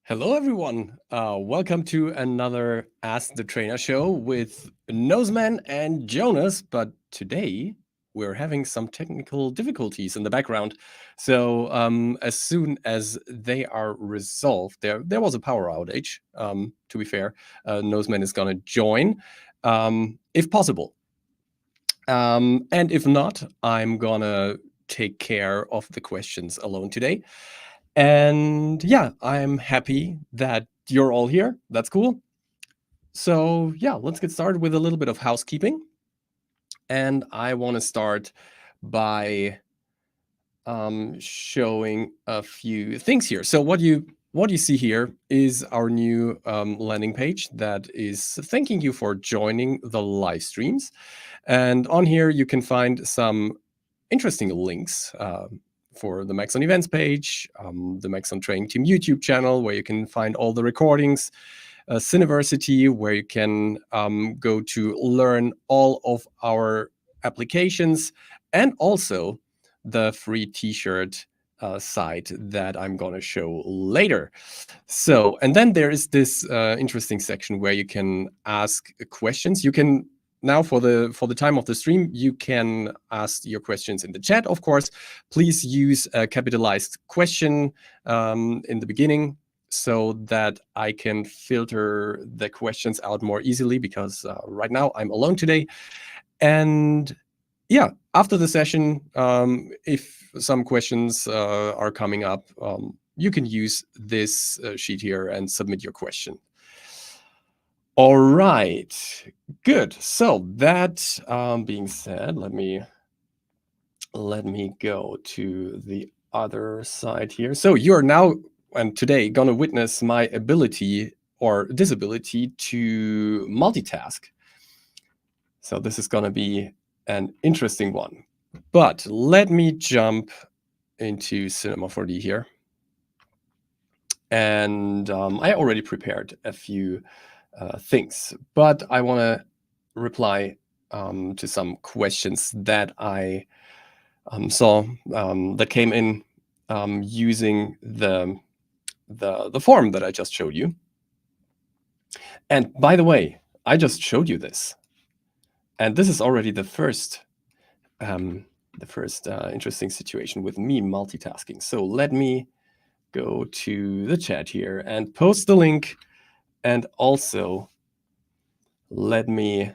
Hello, everyone. Welcome to another Ask the Trainer show with Noseman and Jonas. But today we're having some technical difficulties in the background. So as soon as they are resolved, there was a power outage. To be fair, Noseman is going to join if possible. And if not, I'm going to take care of the questions alone today. And yeah, I'm happy that you're all here. That's cool. So yeah, let's get started with a little bit of housekeeping. And I want to start by showing a few things here. So what you see here is our new landing page that is thanking you for joining the live streams. And on here, you can find some interesting links for the Max on Events page, the Max on Training Team YouTube channel, where you can find all the recordings, Cineversity, where you can go to learn all of our applications, and also the free t-shirt site that I'm going to show later. So, and then there is this interesting section where you can ask questions. You can now, for the time of the stream, you can ask your questions in the chat, of course. Please use a capitalized question in the beginning so that I can filter the questions out more easily, because right now I'm alone today. And yeah, after the session, if some questions are coming up, you can use this sheet here and submit your question. All right, good. So that being said, let me go to the other side here. So you're now and today going to witness my ability or disability to multitask. So this is going to be an interesting one. But let me jump into Cinema 4D here. And I already prepared a few things, but I want to reply to some questions that I saw that came in using the form that I just showed you. And by the way, I just showed you this, and this is already the first interesting situation with me multitasking. So let me go to the chat here and post the link. And also, let me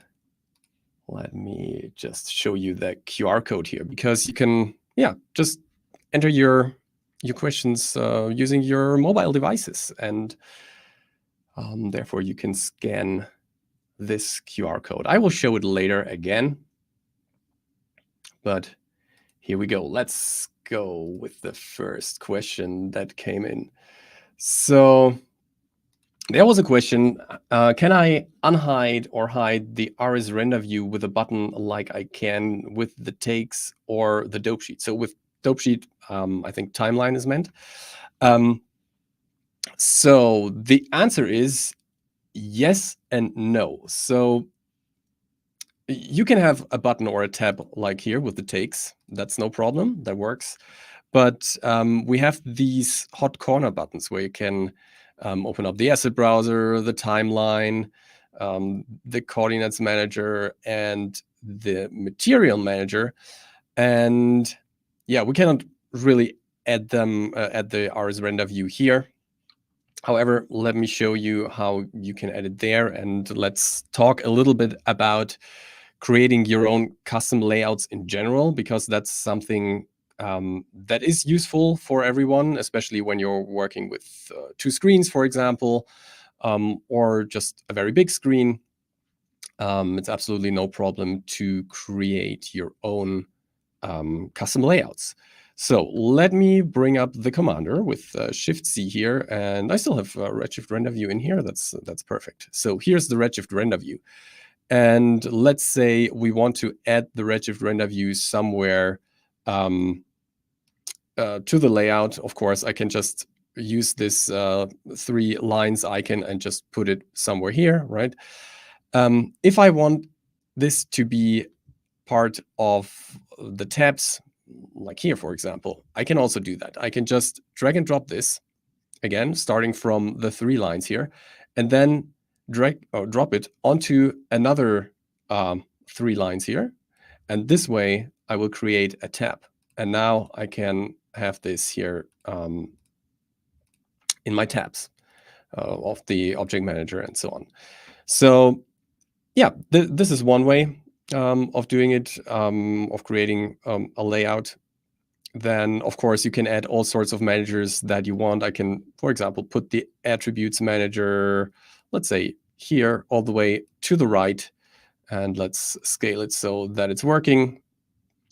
just show you the QR code here, because you can, just enter your questions using your mobile devices, and therefore you can scan this QR code. I will show it later again, but here we go. Let's go with the first question that came in. So there was a question, can I unhide or hide the RS render view with a button like I can with the takes or the dope sheet? So with dope sheet, I think timeline is meant. So the answer is yes and no. So you can have a button or a tab like here with the takes. That's no problem. That works. But we have these hot corner buttons where you can open up the asset browser, the timeline, the coordinates manager, and the material manager. And yeah, we cannot really add them at the RS render view here. However, let me show you how you can add it there. And let's talk a little bit about creating your own custom layouts in general, because that's something that is useful for everyone, especially when you're working with two screens, for example, or just a very big screen. It's absolutely no problem to create your own custom layouts. So let me bring up the commander with Shift-C here, and I still have Redshift Render View in here. That's perfect. So here's the Redshift Render View. And let's say we want to add the Redshift Render View somewhere to the layout. Of course, I can just use this 3 lines icon and just put it somewhere here, right? If I want this to be part of the tabs, like here, for example, I can also do that. I can just drag and drop this, again, starting from the 3 lines here, and then drag or drop it onto another 3 lines here. And this way I will create a tab. And now I can have this here in my tabs of the object manager and so on. So yeah, this is one way of doing it, of creating a layout. Then, of course, you can add all sorts of managers that you want. I can, for example, put the attributes manager, let's say here, all the way to the right. And let's scale it so that it's working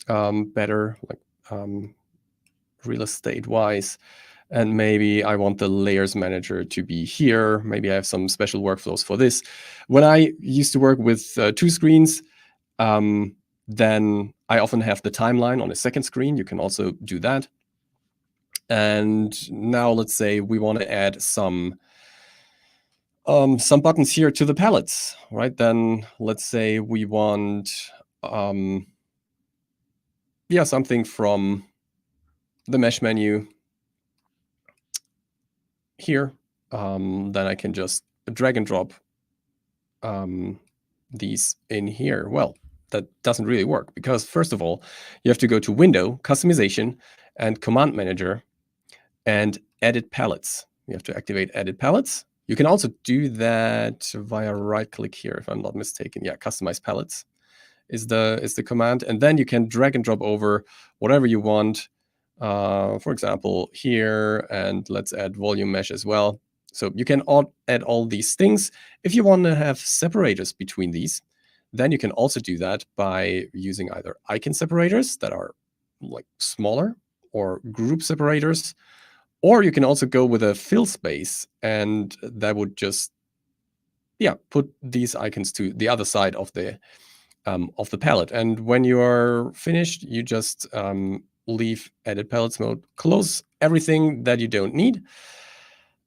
better, like real estate-wise. And maybe I want the layers manager to be here. Maybe I have some special workflows for this. When I used to work with 2 screens, then I often have the timeline on a second screen. You can also do that. And now let's say we want to add some buttons here to the palettes, right? Then let's say we want, yeah, something from the mesh menu here. Then I can just drag and drop these in here. Well, that doesn't really work because first of all, you have to go to Window, Customization, and Command Manager, and Edit Palettes. You have to activate Edit Palettes. You can also do that via right-click here, if I'm not mistaken. Yeah, Customize Palettes is the command, and then you can drag and drop over whatever you want. For example, here, and let's add volume mesh as well. So you can add all these things. If you want to have separators between these, then you can also do that by using either icon separators that are like smaller or group separators, or you can also go with a fill space, and that would just, yeah, put these icons to the other side of the palette. And when you are finished, you just leave Edit Palettes mode, close everything that you don't need,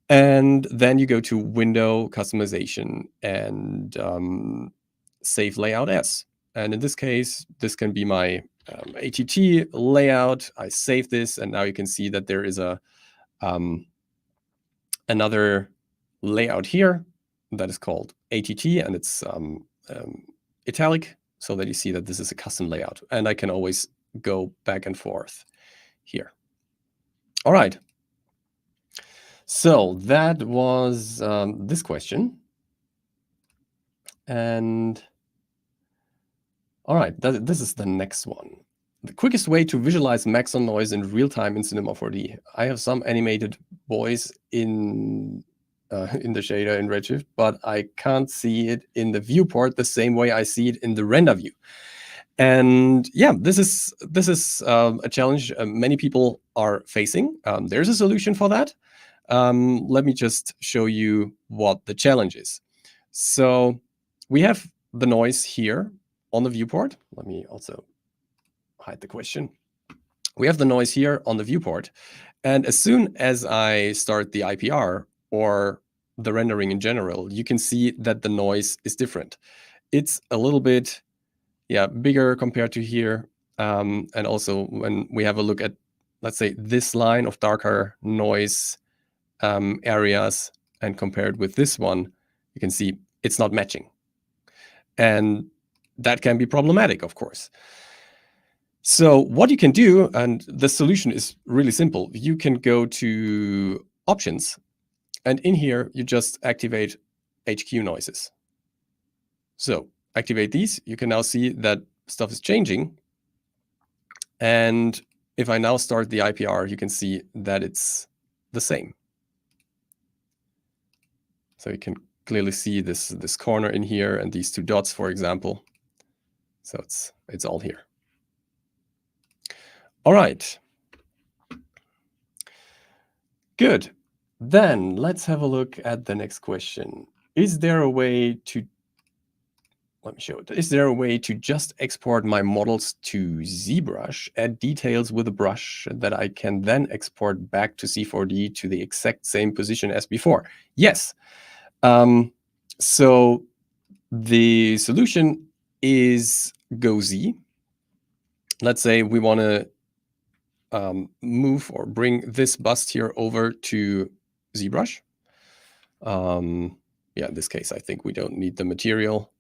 and then you go to Window, Customization, and Save Layout As. And in this case, this can be my ATT layout. I save this, and now you can see that there is a another layout here that is called ATT, and it's italic, so that you see that this is a custom layout. And I can always go back and forth here. All right. So that was this question. And all right, this is the next one. The quickest way to visualize maximum noise in real time in Cinema 4D. I have some animated boys in the shader in Redshift, but I can't see it in the viewport the same way I see it in the RenderView. And yeah, this is a challenge many people are facing. There's a solution for that. Let me just show you what the challenge is. So we have the noise here on the viewport. Let me also hide the question. We have the noise here on the viewport. And as soon as I start the IPR or the rendering in general, you can see that the noise is different. It's a little bit, yeah, bigger compared to here. And also when we have a look at, let's say, this line of darker noise areas and compared with this one, you can see it's not matching. And that can be problematic, of course. So what you can do, and the solution is really simple. You can go to Options, and in here, you just activate HQ noises. So activate these. You can now see that stuff is changing. And if I now start the IPR, you can see that it's the same. So you can clearly see this corner in here and these 2 dots, for example. So it's all here. All right. Good. Then let's have a look at the next question. Is there a way to, let me show it. Is there a way to just export my models to ZBrush, add details with a brush that I can then export back to C4D to the exact same position as before? Yes. So the solution is Go Z. Let's say we want to move or bring this bust here over to ZBrush. Yeah, in this case, I think we don't need the material.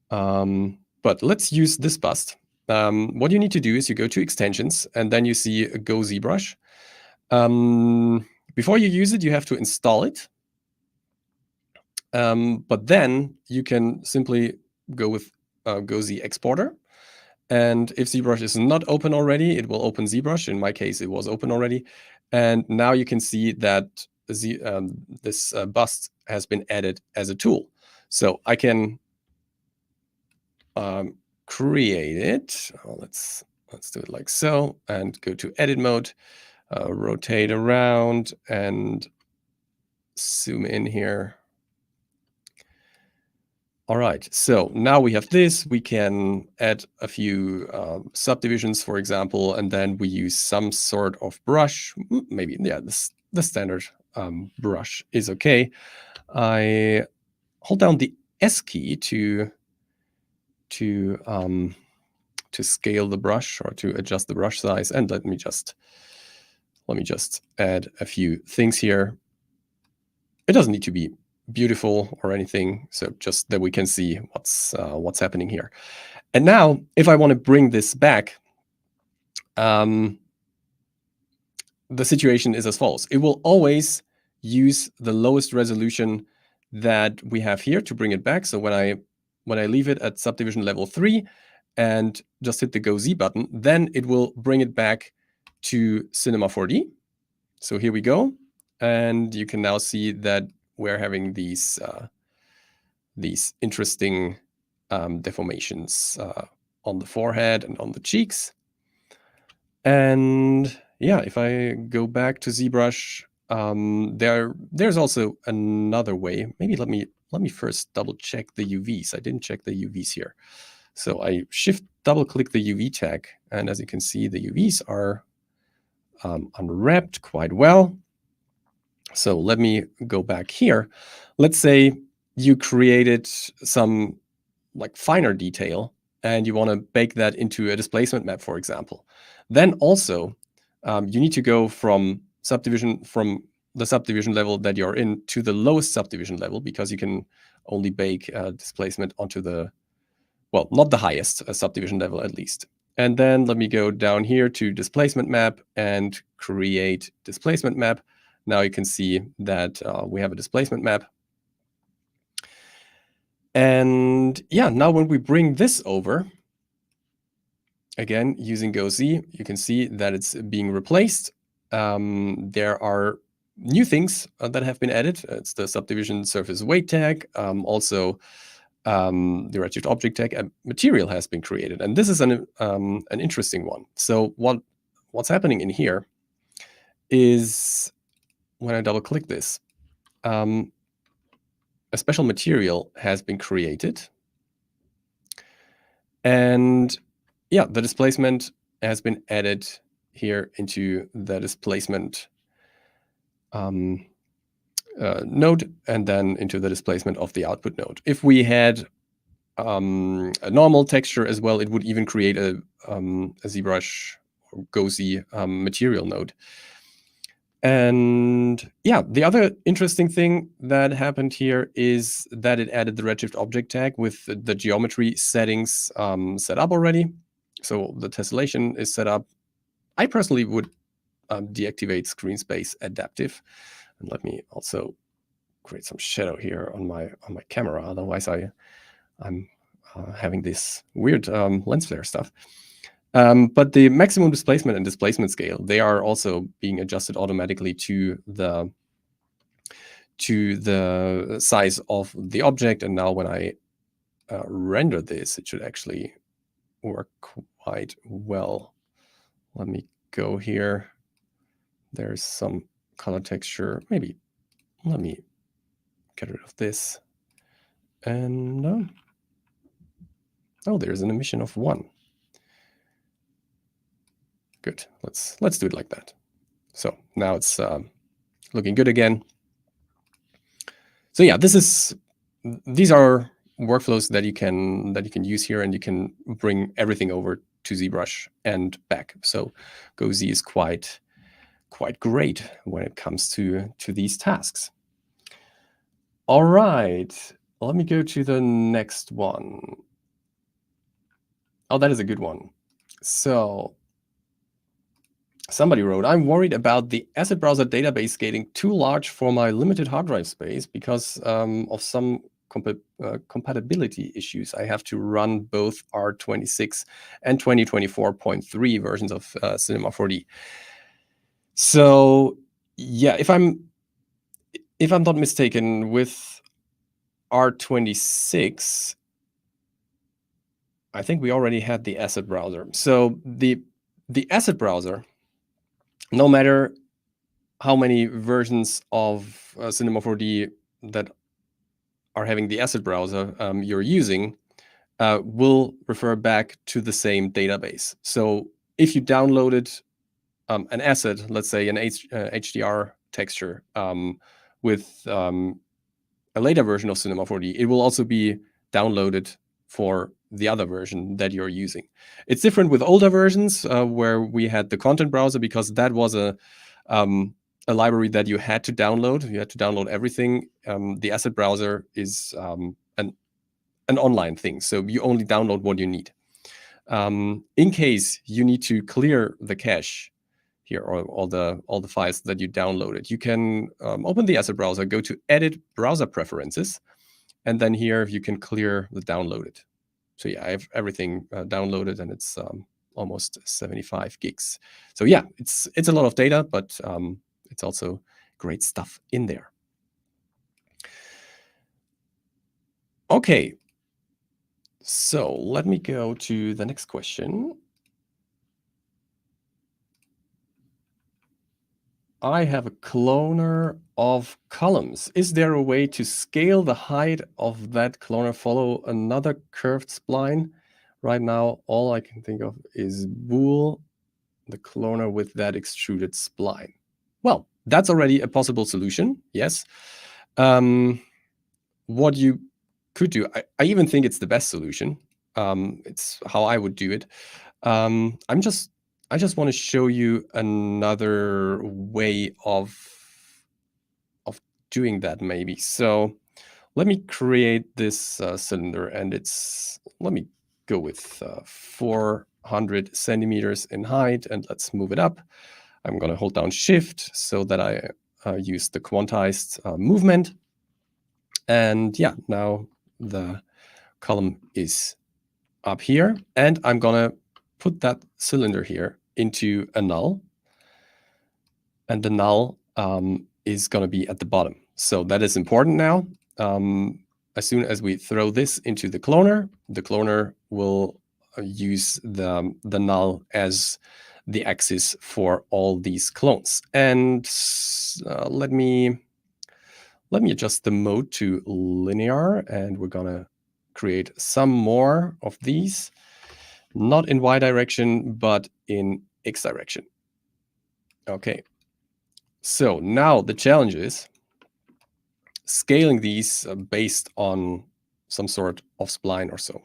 But let's use this bust. What you need to do is you go to extensions and then you see Go ZBrush. Before you use it, you have to install it. But then you can simply go with Go Z Exporter. And if ZBrush is not open already, it will open ZBrush. In my case, it was open already. And now you can see that this bust has been added as a tool. So I can create it. Oh, let's do it like so, and go to edit mode, rotate around, and zoom in here. All right, so now we have this. We can add a few subdivisions, for example, and then we use some sort of brush. Maybe, yeah, the standard brush is okay. I hold down the S key to scale the brush or to adjust the brush size, and let me just add a few things here. It doesn't need to be beautiful or anything, so just that we can see what's happening here. And now, if I want to bring this back, the situation is as follows. It will always use the lowest resolution that we have here to bring it back. So when I leave it at subdivision level 3 and just hit the Go Z button, then it will bring it back to Cinema 4D. So here we go, and you can now see that we're having these interesting deformations on the forehead and on the cheeks. And yeah, if I go back to ZBrush, there's also another way. Maybe let me first double check the UVs. I didn't check the UVs here. So I double click the UV tag, and as you can see, the UVs are unwrapped quite well. So let me go back here. Let's say you created some like finer detail and you want to bake that into a displacement map, for example. Then also you need to go from the subdivision level that you're in to the lowest subdivision level, because you can only bake displacement onto the, well, not the highest subdivision level at least. And then let me go down here to displacement map and create displacement map. Now you can see that we have a displacement map. And yeah, now when we bring this over, again, using Go Z, you can see that it's being replaced. There are new things that have been added. It's the subdivision surface weight tag, also the Redshift object tag, and material has been created. And this is an interesting one. So what's happening in here is, when I double click this, a special material has been created. And yeah, the displacement has been added here into the displacement node, and then into the displacement of the output node. If we had a normal texture as well, it would even create a ZBrush or Go Z material node. And yeah, the other interesting thing that happened here is that it added the Redshift object tag with the geometry settings set up already. So the tessellation is set up. I personally would deactivate screen space adaptive. And let me also create some shadow here on my camera. Otherwise, I'm having this weird lens flare stuff. But the maximum displacement and displacement scale, they are also being adjusted automatically to the size of the object. And now when I render this, it should actually work quite well. Let me go here. There's some color texture. Maybe let me get rid of this. And oh, there's an emission of 1. Good. Let's do it like that. So now it's looking good again. So yeah, these are workflows that you can use here, and you can bring everything over to ZBrush and back. So Go Z is quite quite great when it comes to these tasks. All right, let me go to the next one. Oh, that is a good one. So somebody wrote, I'm worried about the asset browser database getting too large for my limited hard drive space because of some compatibility issues. I have to run both R26 and 2024.3 versions of Cinema 4D. So yeah, if I'm not mistaken, with R26, I think we already had the asset browser. So the asset browser, no matter how many versions of Cinema 4D that are having the asset browser you're using, will refer back to the same database. So if you downloaded an asset, let's say an HDR texture with a later version of Cinema 4D, it will also be downloaded for the other version that you're using. It's different with older versions where we had the content browser, because that was a library that you had to download. You had to download everything. The asset browser is an online thing, so you only download what you need. In case you need to clear the cache here, or all the files that you downloaded, you can open the asset browser, go to Edit Browser Preferences, and then here you can clear the downloaded. So yeah, I have everything downloaded, and it's almost 75 gigs. So yeah, it's a lot of data, but it's also great stuff in there. Okay, so let me go to the next question. I have a cloner of columns. Is there a way to scale the height of that cloner, follow another curved spline? Right now, all I can think of is bool the cloner with that extruded spline. Well, that's already a possible solution, yes. What you could do, I even think it's the best solution. It's how I would do it. I just want to show you another way of doing that, maybe. So let me create this cylinder, and let me go with 400 centimeters in height, and let's move it up. I'm going to hold down Shift so that I use the quantized movement. And yeah, now the column is up here, and I'm going to put that cylinder here into a null, and the null is going to be at the bottom. So that is important now. As soon as we throw this into the cloner will use the null as the axis for all these clones. And let me adjust the mode to linear, and we're going to create some more of these, not in Y direction, but in X direction. Okay. So now the challenge is scaling these based on some sort of spline or so.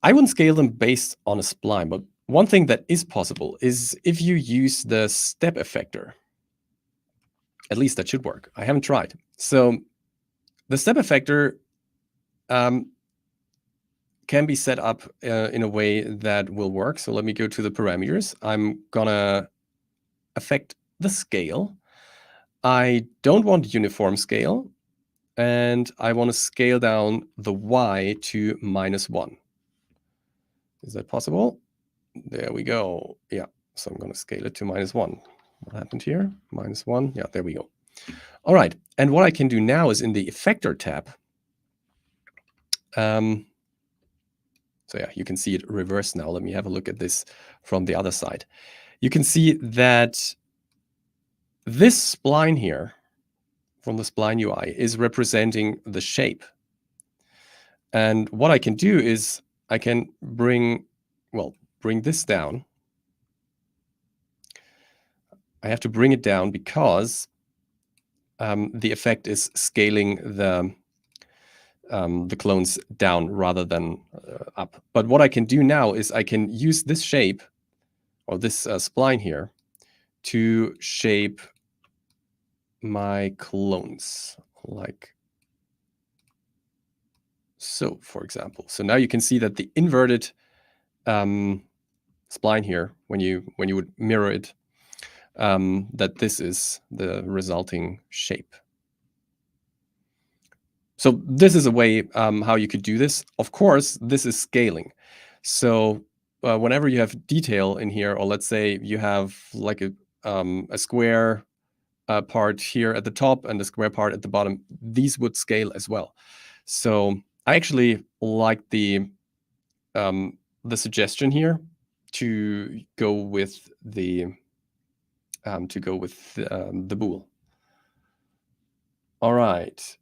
I wouldn't scale them based on a spline, but one thing that is possible is if you use the step effector. At least that should work. I haven't tried. So the step effector can be set up in a way that will work. So let me go to the parameters. I'm gonna affect the scale. I don't want uniform scale, and I want to scale down the Y to -1. Is that possible? There we go. Yeah, so I'm going to scale it to -1. What happened here? -1. Yeah, there we go. All right, and what I can do now is in the Effector tab. So yeah, you can see it reversed now. Let me have a look at this from the other side. You can see that this spline here from the Spline UI is representing the shape. And what I can do is I can bring this down. I have to bring it down because the effect is scaling the clones down rather than up. But what I can do now is I can use this shape, or this spline here to shape my clones, like so, for example. So now you can see that the inverted spline here, when you would mirror it, that this is the resulting shape. So this is a way how you could do this. Of course, this is scaling. So whenever you have detail in here, or let's say you have like a square part here at the top and a square part at the bottom, these would scale as well. So I actually like the suggestion here to go with the bool. All right.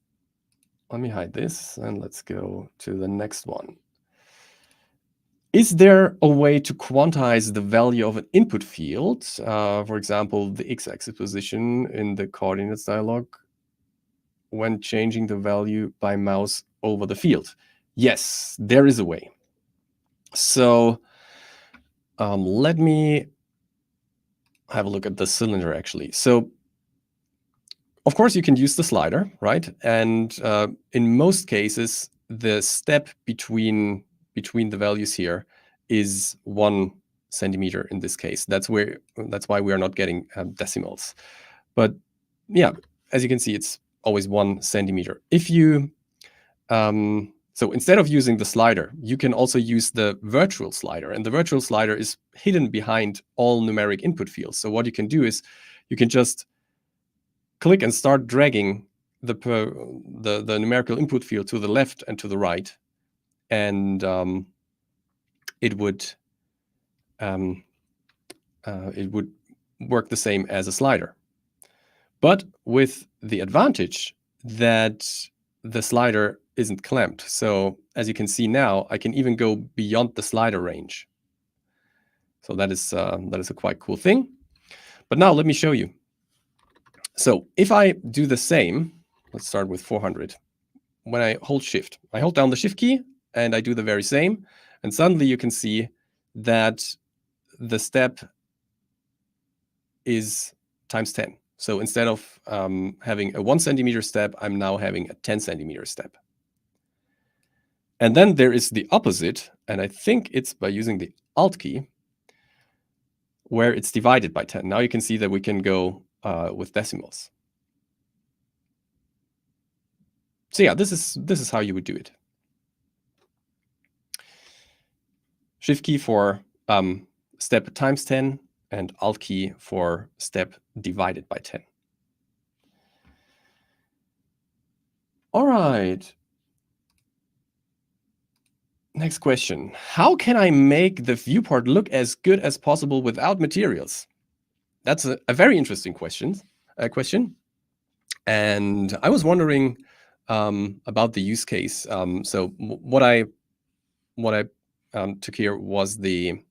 Let me hide this and let's go to the next one. Is there a way to quantize the value of an input field? For example, the x-axis position in the coordinates dialog when changing the value by mouse over the field? Yes, there is a way. So let me have a look at the cylinder actually. So of course, you can use the slider, right? And in most cases, the step between the values here is 1 centimeter in this case. That's why we are not getting decimals. But yeah, as you can see, it's always 1 centimeter. If you so instead of using the slider, you can also use the virtual slider, and the virtual slider is hidden behind all numeric input fields. So what you can do is you can just click and start dragging the numerical input field to the left and to the right, and it would work the same as a slider, but with the advantage that the slider isn't clamped. So as you can see now, I can even go beyond the slider range. So that is a quite cool thing. But now let me show you. So if I do the same, let's start with 400. When I hold Shift, I hold down the Shift key and I do the very same. And suddenly you can see that the step is times 10. So instead of having a 1 centimeter step, I'm now having a 10 centimeter step. And then there is the opposite, and I think it's by using the Alt key, where it's divided by 10. Now you can see that we can go with decimals. So yeah, this is how you would do it. Shift key for step times 10 and Alt key for step divided by 10. All right. Next question. How can I make the viewport look as good as possible without materials? That's a very interesting question. And I was wondering about the use case. So what I took here was the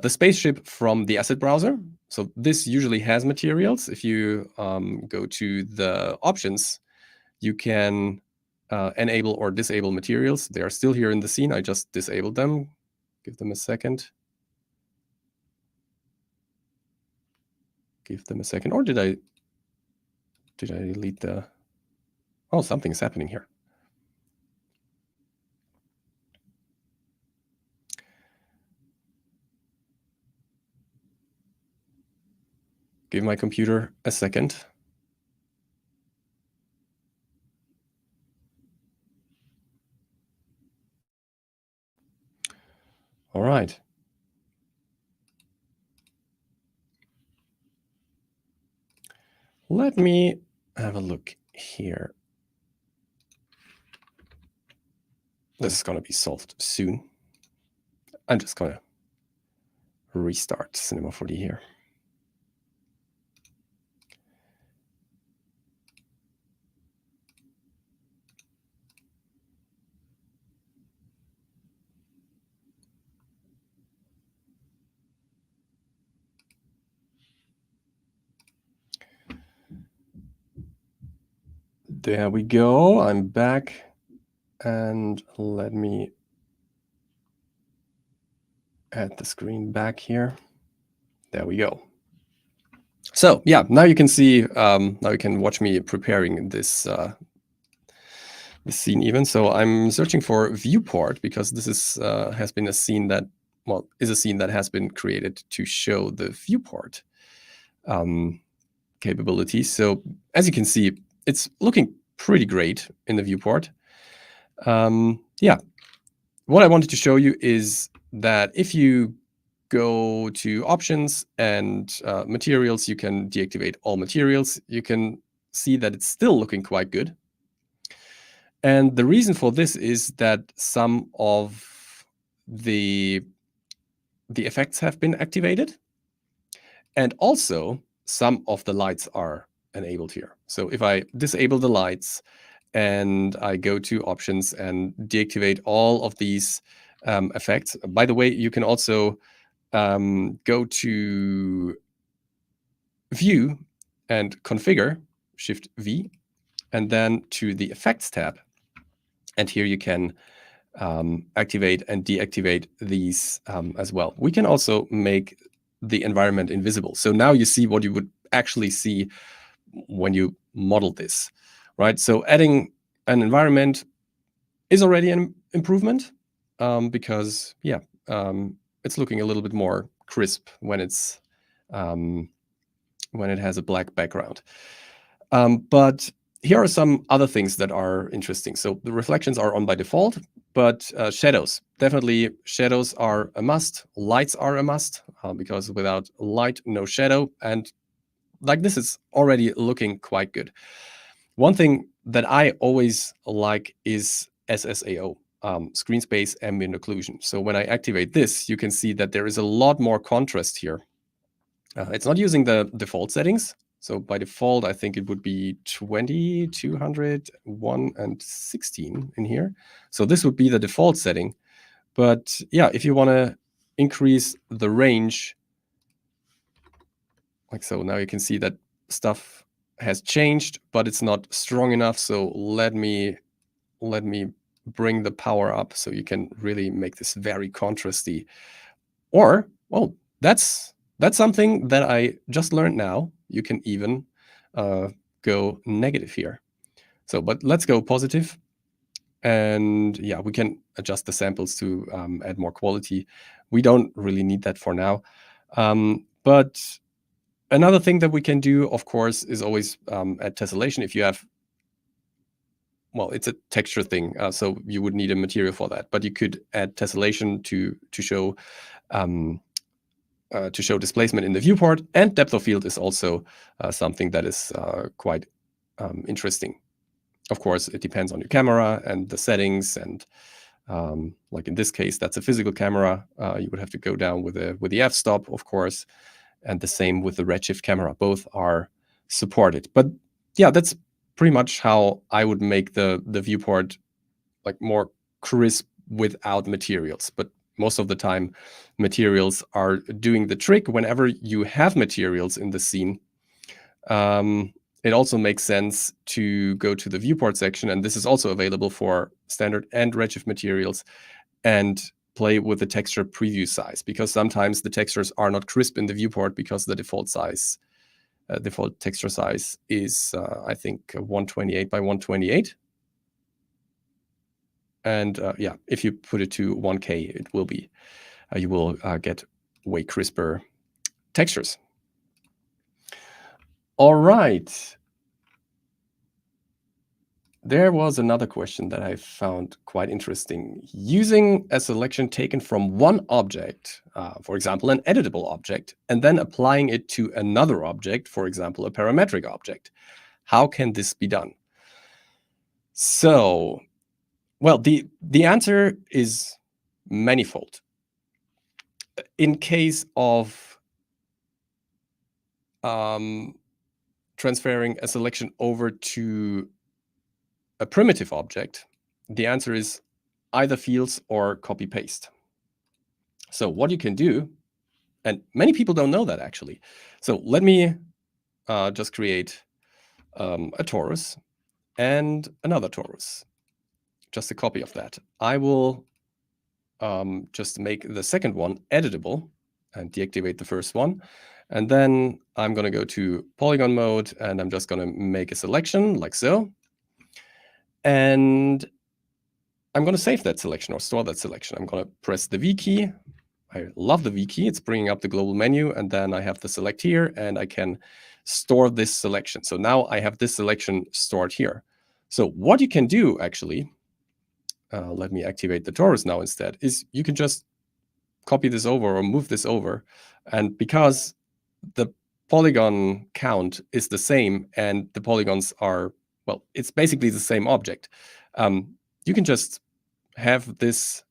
spaceship from the asset browser. So this usually has materials. If you go to the options, you can enable or disable materials. They are still here in the scene. I just disabled them. Give them a second. Give them a second. Or did I delete the... Oh, something's happening here. Give my computer a second. All right. Let me have a look here. This is going to be solved soon. I'm just going to restart Cinema 4D here. There we go. I'm back. And let me add the screen back here. There we go. So yeah, now you can see, now you can watch me preparing this scene even. So I'm searching for Viewport because this is has been a scene that, well, is a scene that has been created to show the Viewport capabilities. So as you can see, it's looking pretty great in the Viewport. Yeah, what I wanted to show you is that if you go to options and materials, you can deactivate all materials. You can see that it's still looking quite good. And the reason for this is that some of the effects have been activated, and also some of the lights are enabled here. So if I disable the lights and I go to options and deactivate all of these effects, by the way, you can also go to View and Configure, Shift V, and then to the Effects tab. And here you can activate and deactivate these as well. We can also make the environment invisible. So now you see what you would actually see when you model this, right? So adding an environment is already an improvement because, yeah, it's looking a little bit more crisp when it's when it has a black background. But here are some other things that are interesting. So the reflections are on by default, but shadows, definitely shadows are a must. Lights are a must because without light, no shadow. And like this is already looking quite good. One thing that I always like is SSAO, screen space ambient occlusion. So when I activate this, you can see that there is a lot more contrast here. It's not using the default settings. So by default, I think it would be 20, 200, 1, and 16 in here. So this would be the default setting. But yeah, if you want to increase the range, like so, now you can see that stuff has changed, but it's not strong enough. So let me bring the power up so you can really make this very contrasty. Or, well, that's something that I just learned now. You can even go negative here. So, but let's go positive. And yeah, we can adjust the samples to add more quality. We don't really need that for now. But another thing that we can do, of course, is always add tessellation. If you have, well, it's a texture thing, so you would need a material for that. But you could add tessellation to show displacement in the viewport, and depth of field is also something that is quite interesting. Of course, it depends on your camera and the settings, and like in this case, that's a physical camera. You would have to go down with the f-stop, of course, and the same with the Redshift camera. Both are supported. But yeah, that's pretty much how I would make the viewport like more crisp without materials. But most of the time, materials are doing the trick. Whenever you have materials in the scene, it also makes sense to go to the viewport section, and this is also available for standard and Redshift materials, and play with the texture preview size, because sometimes the textures are not crisp in the viewport because the default size, default texture size is, I think, 128 by 128. And yeah, if you put it to 1K, it will be, you will get way crisper textures. All right. There was another question that I found quite interesting. Using a selection taken from one object, for example, an editable object, and then applying it to another object, for example, a parametric object. How can this be done? So, well, the answer is manifold. In case of transferring a selection over to a primitive object, the answer is either fields or copy paste. So what you can do, and many people don't know that actually. So let me just create a torus and another torus, just a copy of that. I will just make the second one editable and deactivate the first one. And then I'm going to go to polygon mode, and I'm just going to make a selection like so. And I'm going to save that selection or store that selection. I'm going to press the V key. I love the V key. It's bringing up the global menu, and then I have the select here, and I can store this selection. So now I have this selection stored here. So what you can do, actually, let me activate the torus now instead, is you can just copy this over or move this over. And because the polygon count is the same and the polygons are, well, it's basically the same object, you can just have this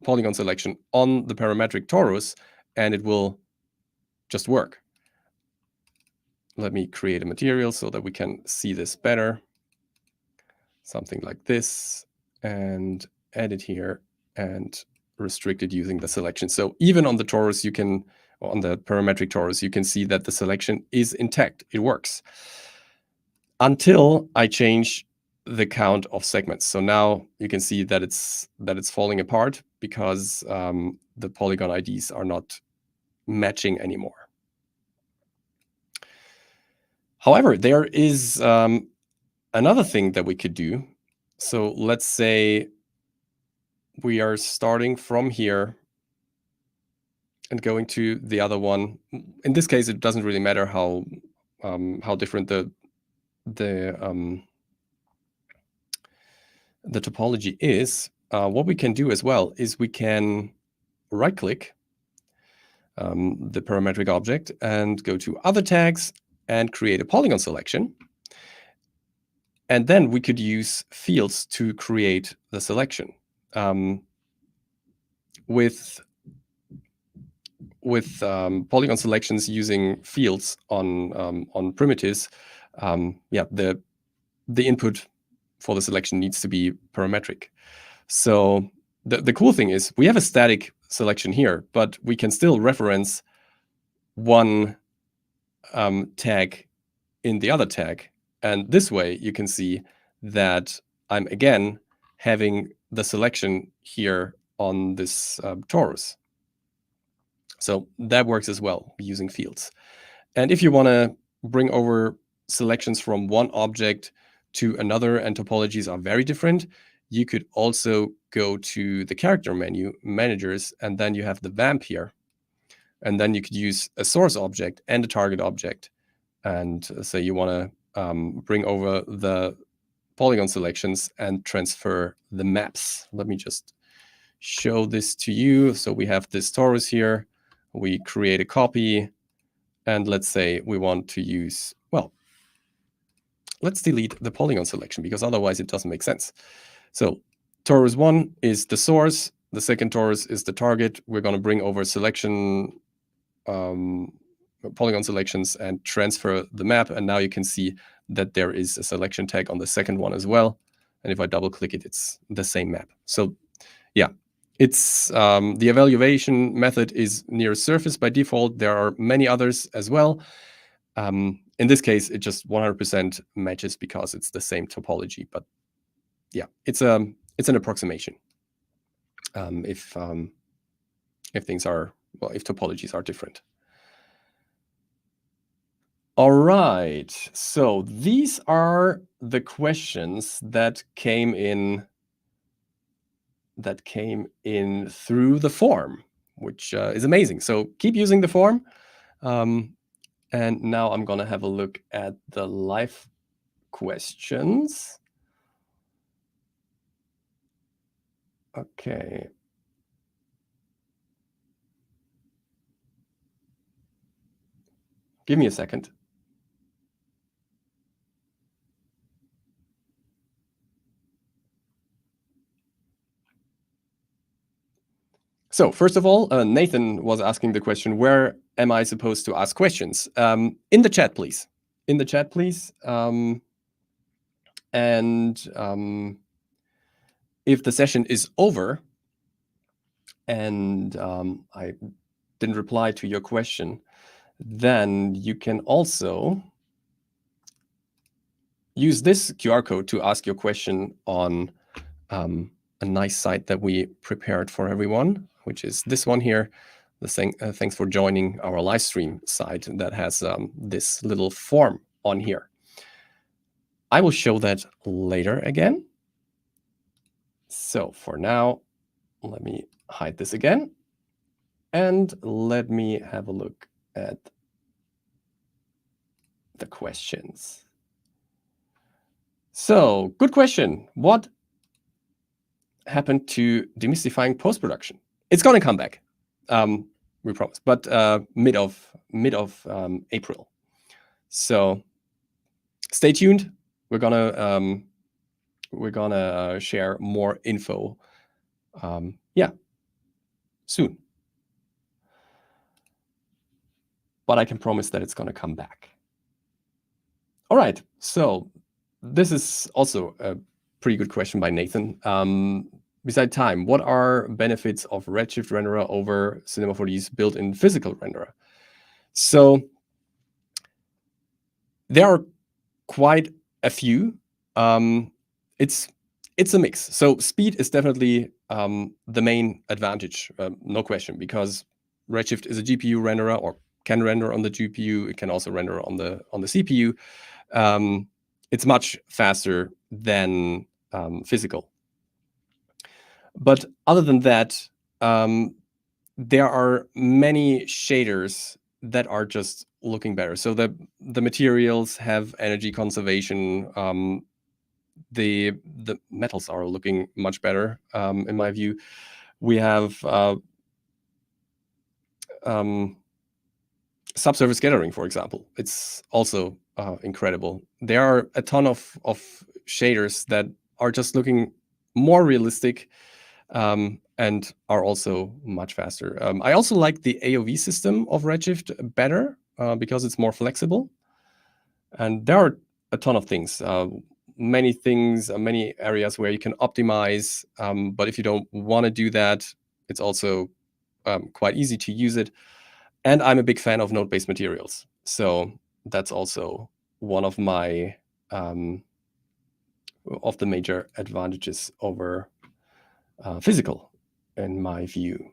polygon selection on the parametric torus, and it will just work. Let me create a material so that we can see this better. Something like this, and edit here and restrict it using the selection. So even on the torus, you can, on the parametric torus, you can see that the selection is intact. It works until I change the count of segments. So now you can see that it's falling apart because the polygon IDs are not matching anymore. However, there is another thing that we could do. So let's say we are starting from here and going to the other one. In this case, it doesn't really matter how different the topology is. What we can do as well is we can right-click the parametric object and go to Other Tags and create a polygon selection. And then we could use fields to create the selection. With polygon selections using fields on primitives, yeah, the input for the selection needs to be parametric. So the cool thing is we have a static selection here, but we can still reference one tag in the other tag. And this way you can see that I'm again having the selection here on this torus. So that works as well using fields. And if you want to bring over selections from one object to another and topologies are very different, you could also go to the character menu, managers, and then you have the vamp here. And then you could use a source object and a target object. And say you want to bring over the polygon selections and transfer the maps. Let me just show this to you. So we have this torus here. We create a copy. And let's say we want to use, well, let's delete the polygon selection because otherwise it doesn't make sense. So torus 1 is the source. The second torus is the target. We're going to bring over selection, polygon selections and transfer the map. And now you can see that there is a selection tag on the second one as well. And if I double click it, it's the same map. So yeah, it's the evaluation method is near surface by default. There are many others as well. In this case, it just 100% matches because it's the same topology. But yeah, it's an approximation. If things are, well, if topologies are different. All right, so these are the questions that came in through the form, which is amazing. So keep using the form. And now I'm going to have a look at the live questions. Okay. Give me a second. So first of all, Nathan was asking the question, where am I supposed to ask questions? In the chat, please. In the chat, please. If the session is over and I didn't reply to your question, then you can also use this QR code to ask your question on a nice site that we prepared for everyone, which is this one here. Thanks for joining our live stream site that has this little form on here. I will show that later again. So for now, let me hide this again. And let me have a look at the questions. So, good question. What happened to demystifying post-production? It's going to come back, we promise, but mid of April. So stay tuned. We're gonna share more info. Soon. But I can promise that it's going to come back. All right. So this is also a pretty good question by Nathan. Beside time, what are benefits of Redshift renderer over Cinema 4D's built-in physical renderer? So there are quite a few. It's a mix. So speed is definitely the main advantage, no question, because Redshift is a GPU renderer, or can render on the GPU. It can also render on the CPU. It's much faster than physical. But other than that, there are many shaders that are just looking better. So the materials have energy conservation. The metals are looking much better, in my view. We have subsurface scattering, for example. It's also incredible. There are a ton of shaders that are just looking more realistic and are also much faster. I also like the AOV system of Redshift better because it's more flexible. And there are a ton of things. Many areas where you can optimize, but if you don't want to do that, it's also quite easy to use it. And I'm a big fan of node-based materials, so that's also one of my of the major advantages over physical, in my view.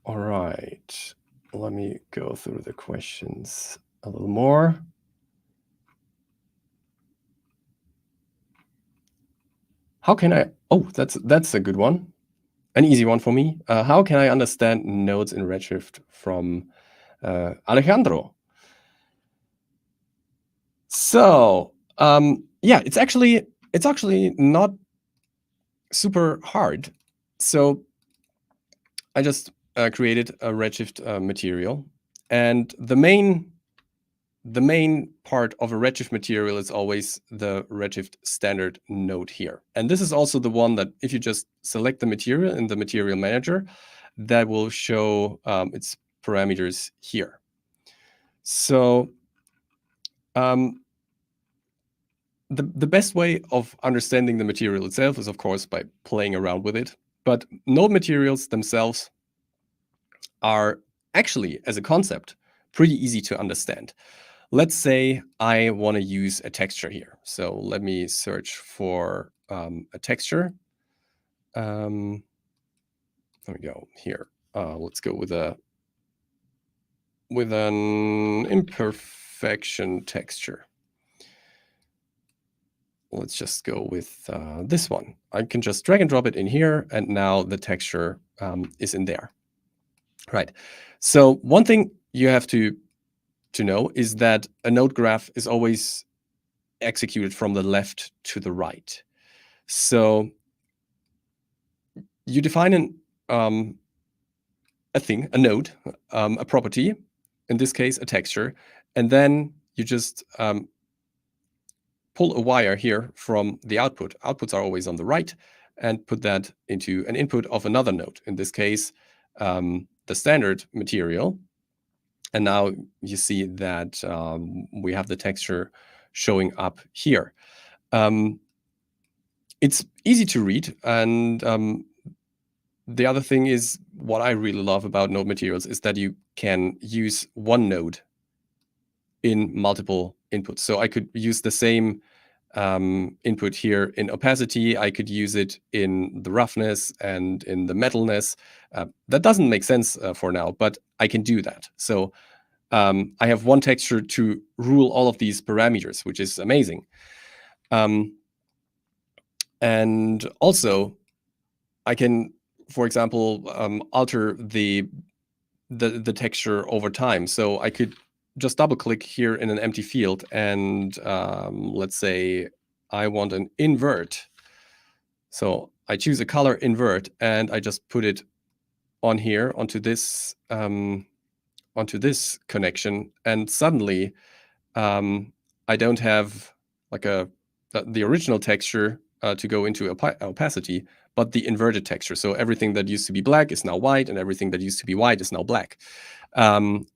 All right, let me go through the questions a little more. How can I? Oh, that's a good one, an easy one for me. How can I understand nodes in Redshift from Alejandro? So yeah, it's actually not super hard. So I just created a Redshift material, and the main part of a Redshift material is always the Redshift standard node here. And this is also the one that if you just select the material in the material manager, that will show its parameters here. So the best way of understanding the material itself is, of course, by playing around with it. But node materials themselves are actually, as a concept, pretty easy to understand. Let's say I want to use a texture here. So let me search for a texture. There we go. Here, let's go with an imperfection texture. Let's just go with this one. I can just drag and drop it in here, and now the texture is in there. Right. So one thing you have to know is that a node graph is always executed from the left to the right. So you define a node, a property, in this case, a texture, and then you just pull a wire here from the output. Outputs are always on the right, and put that into an input of another node, in this case, the standard material. And now you see that we have the texture showing up here. It's easy to read, and the other thing is, what I really love about node materials is that you can use one node in multiple inputs. So I could use the same input here in opacity. I could use it in the roughness and in the metalness. That doesn't make sense for now, but I can do that. So I have one texture to rule all of these parameters, which is amazing. And also, I can, for example, alter the texture over time. So I could just double click here in an empty field, and let's say I want an invert. So I choose a color invert, and I just put it on here onto this connection, and suddenly I don't have like the original texture to go into opacity, but the inverted texture. So everything that used to be black is now white, and everything that used to be white is now black.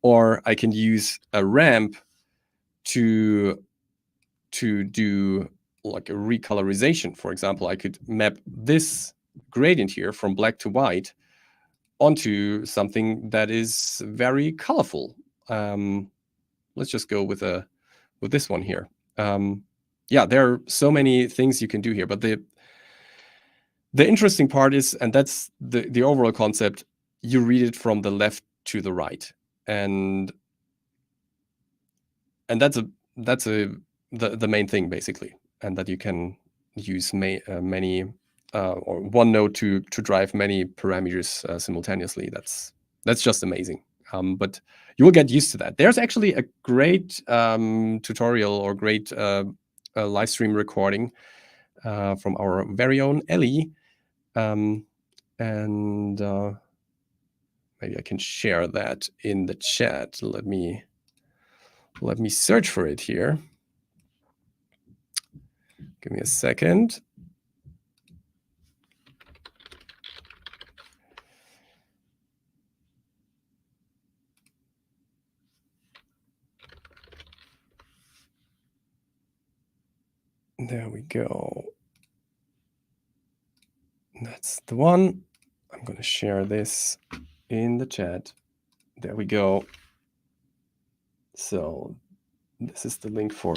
Or I can use a ramp to do like a recolorization. For example, I could map this gradient here from black to white onto something that is very colorful. Let's just go with this one here. Yeah, there are so many things you can do here, but the interesting part is, and that's the overall concept, you read it from the left to the right, and that's the main thing basically, and that you can use many or one node to drive many parameters simultaneously. That's just amazing. But you will get used to that. There's actually a great tutorial or great live stream recording from our very own Ellie. And maybe I can share that in the chat. Let me search for it here. Give me a second. There we go. That's the one. I'm going to share this in the chat. There we go. So this is the link for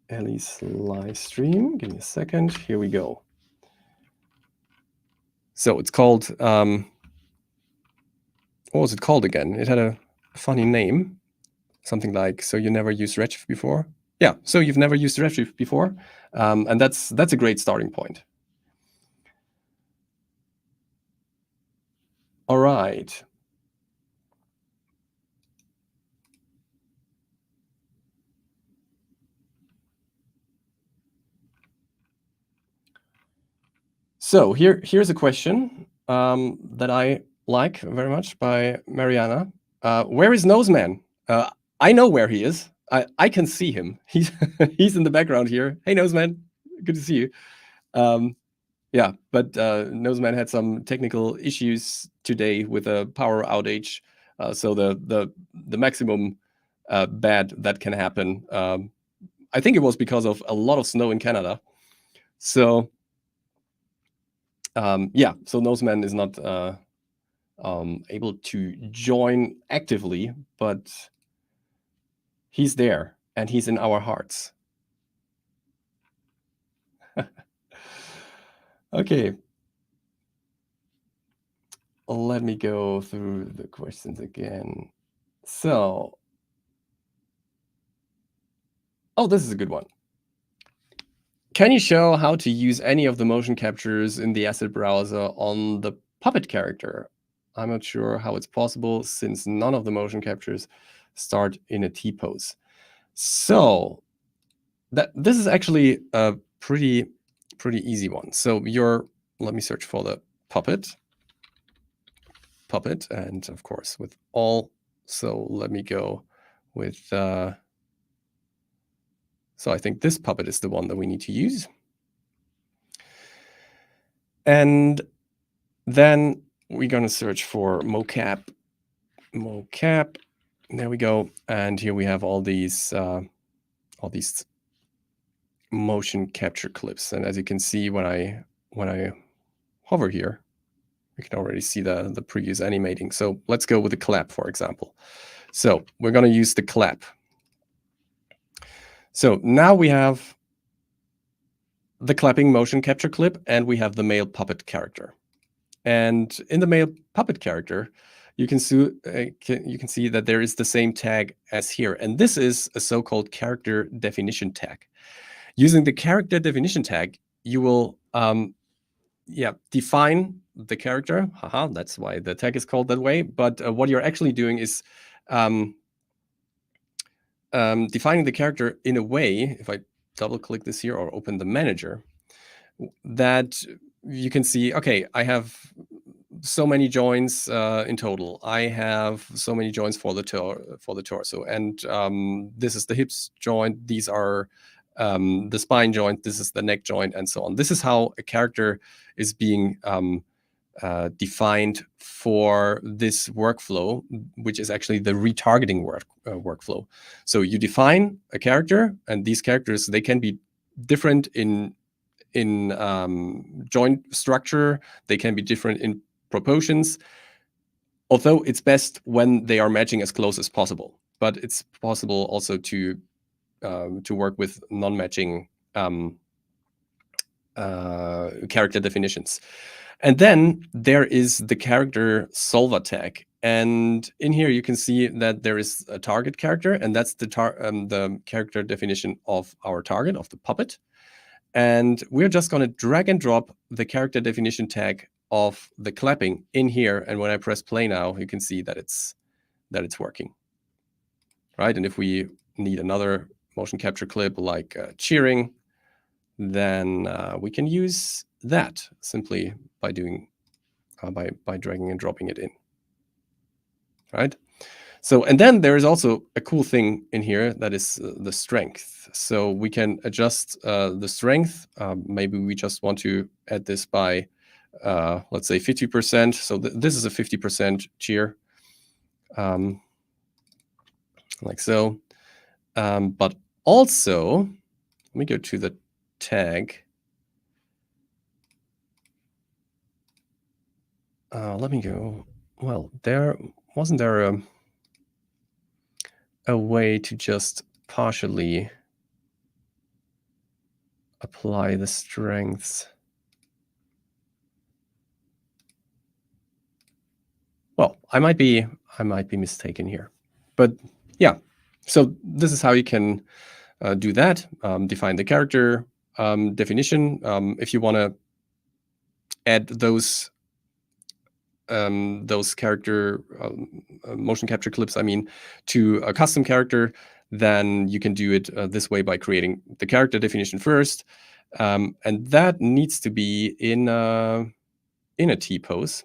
Ellie's live stream. Give me a second. Here we go. So it's called, what was it called again? It had a funny name. Something like, so you never used Redshift before? Yeah, so you've never used Redshift before. And that's a great starting point. All right. So here's a question that I like very much by Mariana. Where is Noseman? I know where he is. I can see him. He's he's in the background here. Hey, Noseman, good to see you. Yeah, but Noseman had some technical issues today with a power outage. So the maximum bad that can happen. I think it was because of a lot of snow in Canada. So yeah, so Noseman is not able to join actively, but he's there and he's in our hearts. Okay. Let me go through the questions again. So, oh, this is a good one. Can you show how to use any of the motion captures in the asset browser on the puppet character? I'm not sure how it's possible since none of the motion captures start in a T-pose. So this is actually a pretty easy one. So let me search for the puppet, and of course with all. So let me go with, so I think this puppet is the one that we need to use. And then we're going to search for mocap. There we go. And here we have all these motion capture clips. And as you can see, when I hover here, we can already see the previews animating. So let's go with the clap, for example. So we're going to use the clap. So now we have the clapping motion capture clip, and we have the male puppet character. And in the male puppet character, you can see that there is the same tag as here. And this is a so-called character definition tag. Using the character definition tag, you will define the character. That's why the tag is called that way. But what you're actually doing is defining the character in a way, if I double click this here or open the manager, that you can see, okay, I have so many joints in total. I have so many joints for the torso, and this is the hips joint. These are the spine joint. This is the neck joint, and so on. This is how a character is being defined for this workflow, which is actually the retargeting workflow. So you define a character, and these characters, they can be different in joint structure. They can be different in proportions, although it's best when they are matching as close as possible. But it's possible also to work with non-matching character definitions. And then there is the character solver tag. And in here, you can see that there is a target character, and that's the character definition of our target, of the puppet. And we're just going to drag and drop the character definition tag of the clapping in here. And when I press play now, you can see that it's working, right? And if we need another motion capture clip like cheering, then we can use that simply by doing by dragging and dropping it in, right? So, and then there is also a cool thing in here that is the strength. So we can adjust the strength. Maybe we just want to add this by, let's say 50%. So this is a 50% cheer, like so. But also, let me go to the tag. Let me go. Well, wasn't there a way to just partially apply the strengths? Well, I might be mistaken here, but yeah. So this is how you can do that. Define the character definition. If you want to add those character motion capture clips, I mean, to a custom character, then you can do it this way by creating the character definition first, and that needs to be in a T-pose.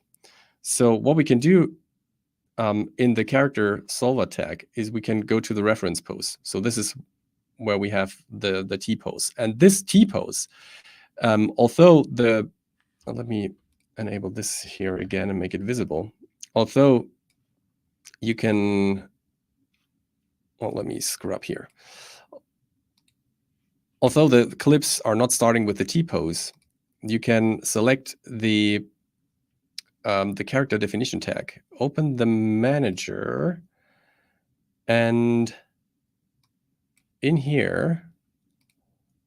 So what we can do in the character solver tag is we can go to the reference pose. So this is where we have the T-pose, and this T-pose, although let me enable this here again and make it visible. Although you can, well, let me scrub here. Although the clips are not starting with the T-pose, you can select the character definition tag, open the manager, and in here,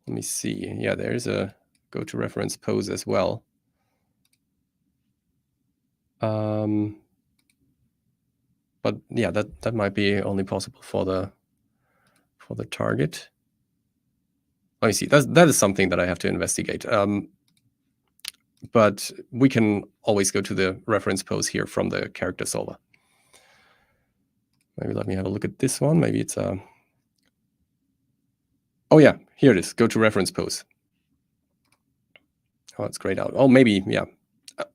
let me see. Yeah, there's a go to reference pose as well. But yeah, that might be only possible for the target. Let me see. That is something that I have to investigate. But we can always go to the reference pose here from the character solver. Maybe let me have a look at this one. Maybe it's a. Oh yeah, here it is. Go to reference pose. Oh, it's grayed out. Oh, maybe, yeah.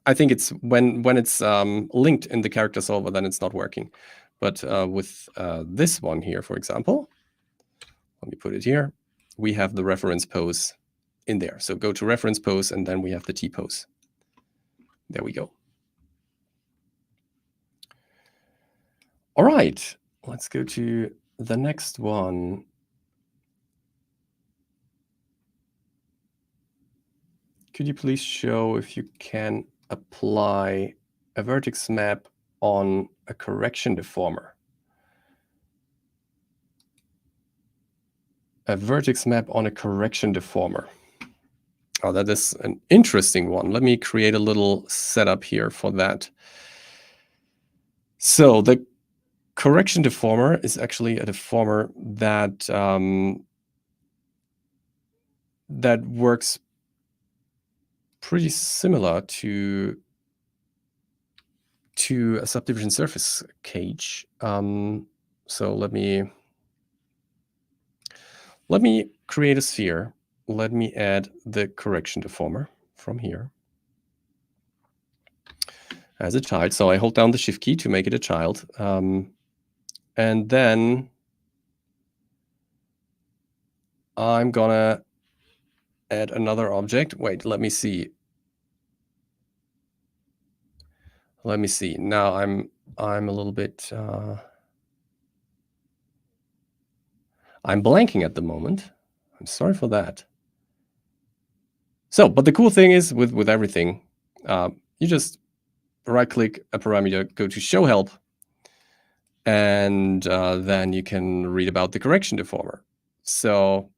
I think it's when it's linked in the character solver, then it's not working. But with this one here, for example, let me put it here. We have the reference pose in there. So go to reference pose, and then we have the T-pose. There we go. All right, let's go to the next one. Could you please show if you can apply a vertex map on a correction deformer? A vertex map on a correction deformer. Oh, that is an interesting one. Let me create a little setup here for that. So the correction deformer is actually a deformer that that works pretty similar to a subdivision surface cage. So let me create a sphere. Let me add the correction deformer from here as a child. So I hold down the Shift key to make it a child. And then I'm gonna add another object. Wait, let me see. Let me see. Now I'm a little bit I'm blanking at the moment. I'm sorry for that. So, but the cool thing is with everything, you just right-click a parameter, go to Show Help, and then you can read about the correction deformer. So,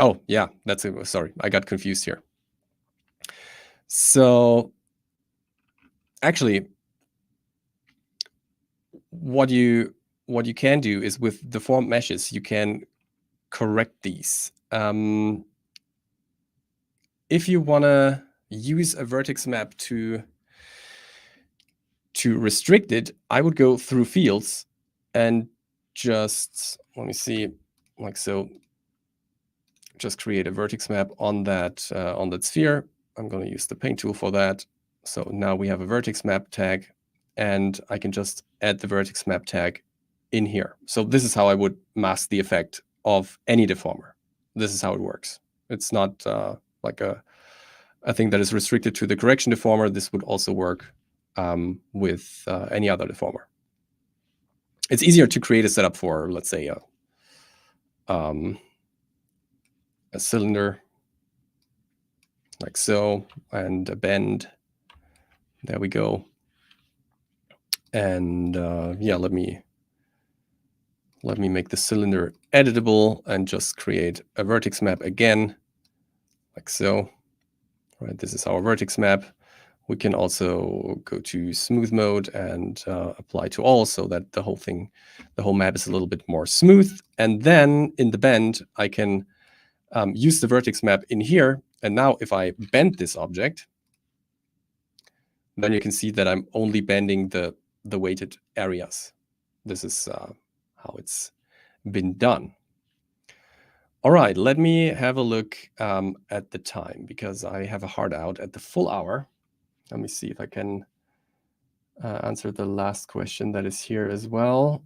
oh yeah, that's it. Sorry, I got confused here. So, actually, what you can do is with deformed meshes, you can correct these. If you want to use a vertex map to restrict it, I would go through fields and just, let me see, like so, just create a vertex map on that sphere. I'm going to use the paint tool for that. So now we have a vertex map tag, and I can just add the vertex map tag in here. So this is how I would mask the effect of any deformer. This is how it works. It's not like a thing that is restricted to the correction deformer. This would also work with any other deformer. It's easier to create a setup for, let's say, a cylinder, like so, and a bend. There we go. And yeah, let me make the cylinder editable and just create a vertex map again, like so. Right, this is our vertex map. We can also go to smooth mode and apply to all, so that the whole map is a little bit more smooth. And then in the bend, I can use the vertex map in here. And now if I bend this object, then you can see that I'm only bending the weighted areas. This is how it's been done. All right, let me have a look at the time, because I have a hard out at the full hour. Let me see if I can answer the last question that is here as well.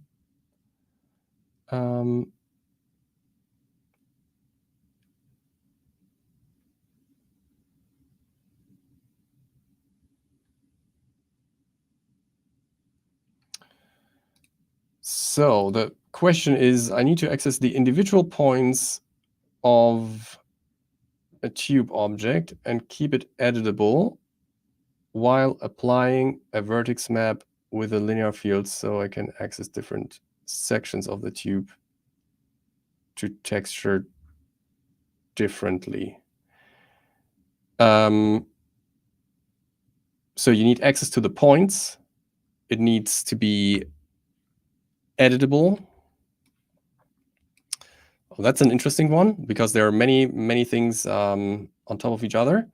So the question is, I need to access the individual points of a tube object and keep it editable while applying a vertex map with a linear field, so I can access different sections of the tube to texture differently. So you need access to the points. It needs to be editable. Well, that's an interesting one, because there are many things on top of each other.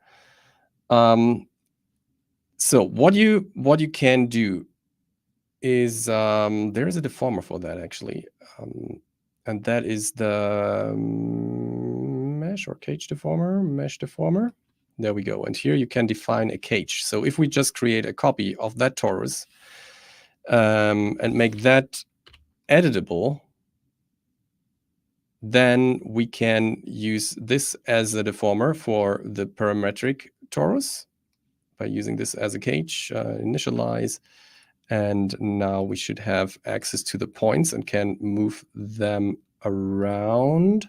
So what you can do is there is a deformer for that, actually, and that is the mesh or cage deformer, mesh deformer. There we go. And here you can define a cage. So if we just create a copy of that torus and make that editable, then we can use this as a deformer for the parametric torus by using this as a cage, initialize, and now we should have access to the points and can move them around.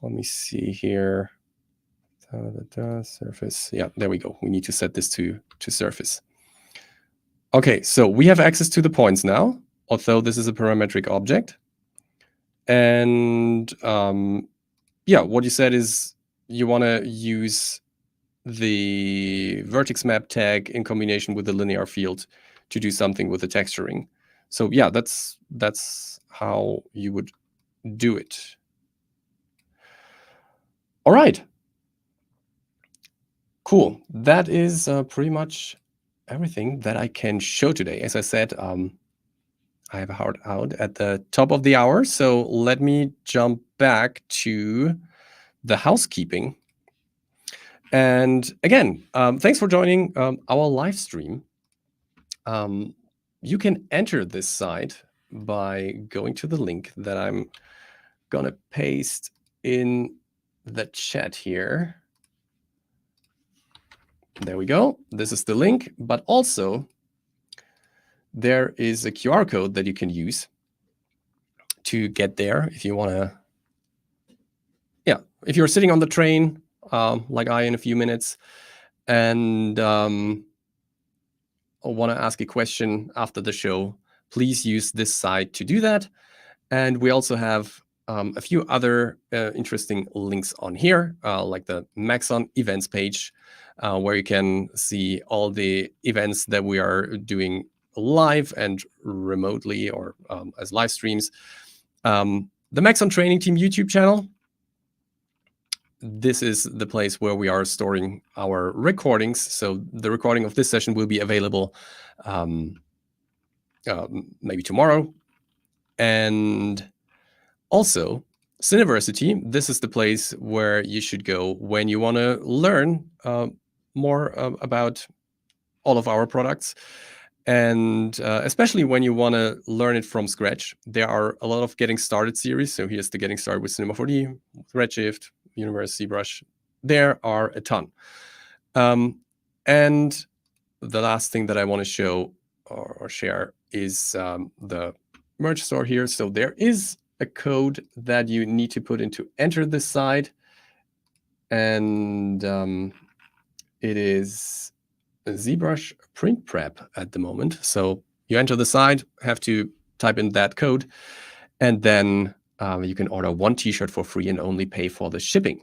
Let me see here. Surface. Yeah, there we go. We need to set this to surface. Okay, so we have access to the points now, although this is a parametric object. And yeah, what you said is you want to use the Vertex Map tag in combination with the linear field to do something with the texturing. So yeah, that's how you would do it. All right. Cool. That is pretty much everything that I can show today. As I said, I have a hard out at the top of the hour, so let me jump back to the housekeeping. And again, thanks for joining our live stream. You can enter this site by going to the link that I'm gonna paste in the chat here. There we go. This is the link, but also there is a QR code that you can use to get there if you want to. Yeah, if you're sitting on the train, like I in a few minutes, and want to ask a question after the show, please use this site to do that. And we also have a few other interesting links on here, like the Maxon events page, where you can see all the events that we are doing live and remotely or as live streams. The Maxon Training Team YouTube channel. This is the place where we are storing our recordings. So the recording of this session will be available maybe tomorrow. And also, Cineversity, this is the place where you should go when you want to learn more about all of our products. And especially when you want to learn it from scratch. There are a lot of getting started series. So here's the getting started with Cinema 4D, Redshift, Universe, ZBrush. There are a ton. And the last thing that I want to show or share is the merge store here. So there is a code that you need to put in to enter this site. And it is a ZBrush print prep at the moment. So you enter the site, have to type in that code, and then you can order one t-shirt for free and only pay for the shipping.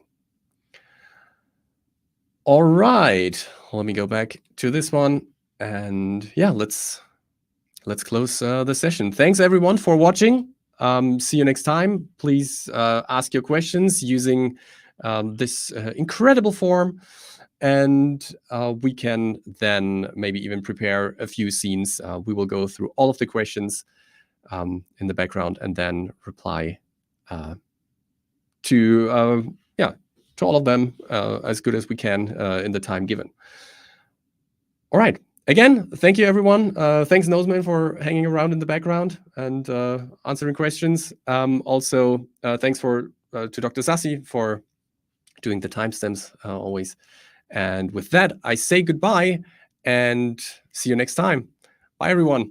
All right, let me go back to this one. And yeah, let's close the session. Thanks everyone for watching. See you next time. Please ask your questions using this incredible form. And we can then maybe even prepare a few scenes. We will go through all of the questions in the background and then reply to all of them as good as we can in the time given. All right. Again, thank you, everyone. Thanks, Noseman, for hanging around in the background and answering questions. Also, thanks to Dr. Sassi for doing the timestamps always. And with that, I say goodbye and see you next time. Bye, everyone.